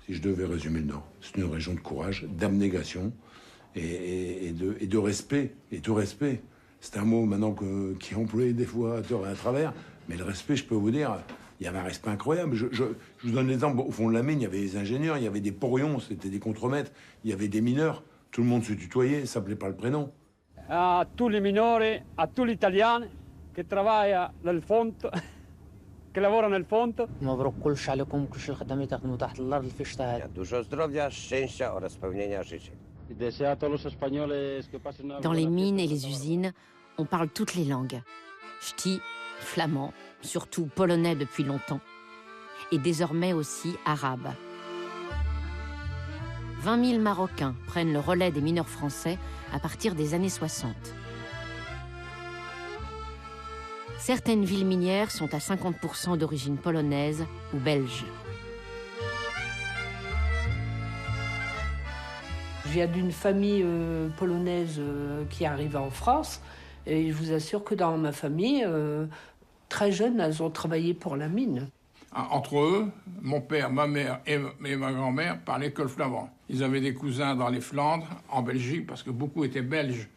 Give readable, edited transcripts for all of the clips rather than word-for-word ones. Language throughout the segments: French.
si je devais résumer le Nord, c'est une région de courage, d'abnégation et de respect, et tout respect. C'est un mot maintenant qui est employé des fois à tort et à travers, mais le respect, je peux vous dire, il y avait un respect incroyable. Je vous donne l'exemple, au fond de la mine, il y avait des ingénieurs, il y avait des porions, c'était des contremaîtres, il y avait des mineurs, tout le monde se tutoyait, s'appelait pas le prénom. A tous les mineurs, à tous les Italiens qui travaillent dans le fond, qui lavorano nel fond. مبروك كلش عليكم كلش الخدمات تخدموا تحت الارض في الشتاء. Dużo zdrowia, szczęścia oraz spełnienia życzeń. Dans les mines et les usines, on parle toutes les langues. Ch'ti, flamand, surtout polonais depuis longtemps. Et désormais aussi arabe. 20 000 Marocains prennent le relais des mineurs français à partir des années 60. Certaines villes minières sont à 50% d'origine polonaise ou belge. Je viens d'une famille polonaise qui arrive en France et je vous assure que dans ma famille, très jeunes, elles ont travaillé pour la mine. Entre eux, mon père, ma mère et ma grand-mère parlaient que le flamand. Ils avaient des cousins dans les Flandres, en Belgique, parce que beaucoup étaient belges.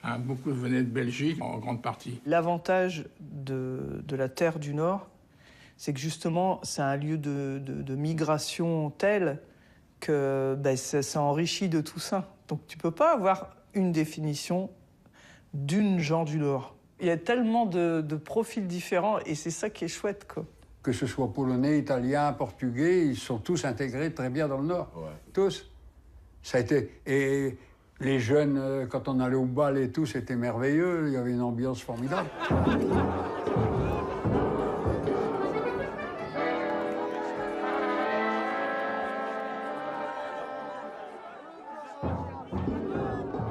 Hein, beaucoup venaient de Belgique, en grande partie. L'avantage de la Terre du Nord, c'est que justement, c'est un lieu de migration tel que ça enrichit de tout ça. Donc tu peux pas avoir une définition d'une gens du Nord. Il y a tellement de profils différents et c'est ça qui est chouette, quoi. Que ce soit polonais, italien, portugais, ils sont tous intégrés très bien dans le Nord. Ouais. Tous. Ça a été... Et les jeunes, quand on allait au bal et tout, c'était merveilleux. Il y avait une ambiance formidable.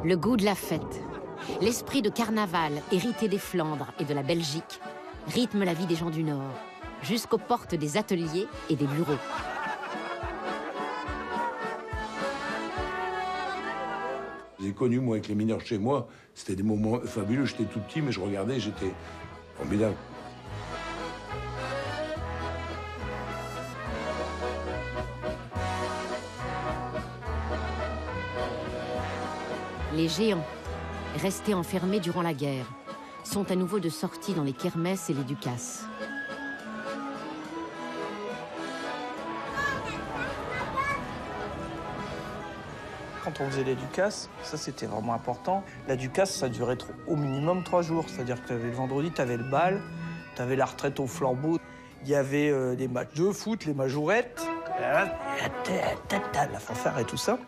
Le goût de la fête, l'esprit de carnaval hérité des Flandres et de la Belgique rythme la vie des gens du Nord, jusqu'aux portes des ateliers et des bureaux. J'ai connu, moi, avec les mineurs chez moi, c'était des moments fabuleux. J'étais tout petit, mais je regardais, j'étais formidable. Les géants, restés enfermés durant la guerre, sont à nouveau de sortie dans les kermesses et les ducasses. Quand on faisait les ducasses, ça c'était vraiment important. La ducasse, ça durait au minimum 3 jours. C'est-à-dire que le vendredi, tu avais le bal, tu avais la retraite au flambeau. Il y avait des matchs de foot, les majourettes, la fanfare et tout ça.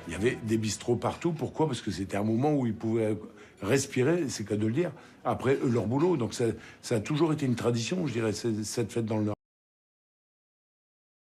Il y avait des bistrots partout. Pourquoi? Parce que c'était un moment où ils pouvaient respirer, c'est qu'à de le dire, après leur boulot. Donc ça a toujours été une tradition, je dirais, cette fête dans le Nord.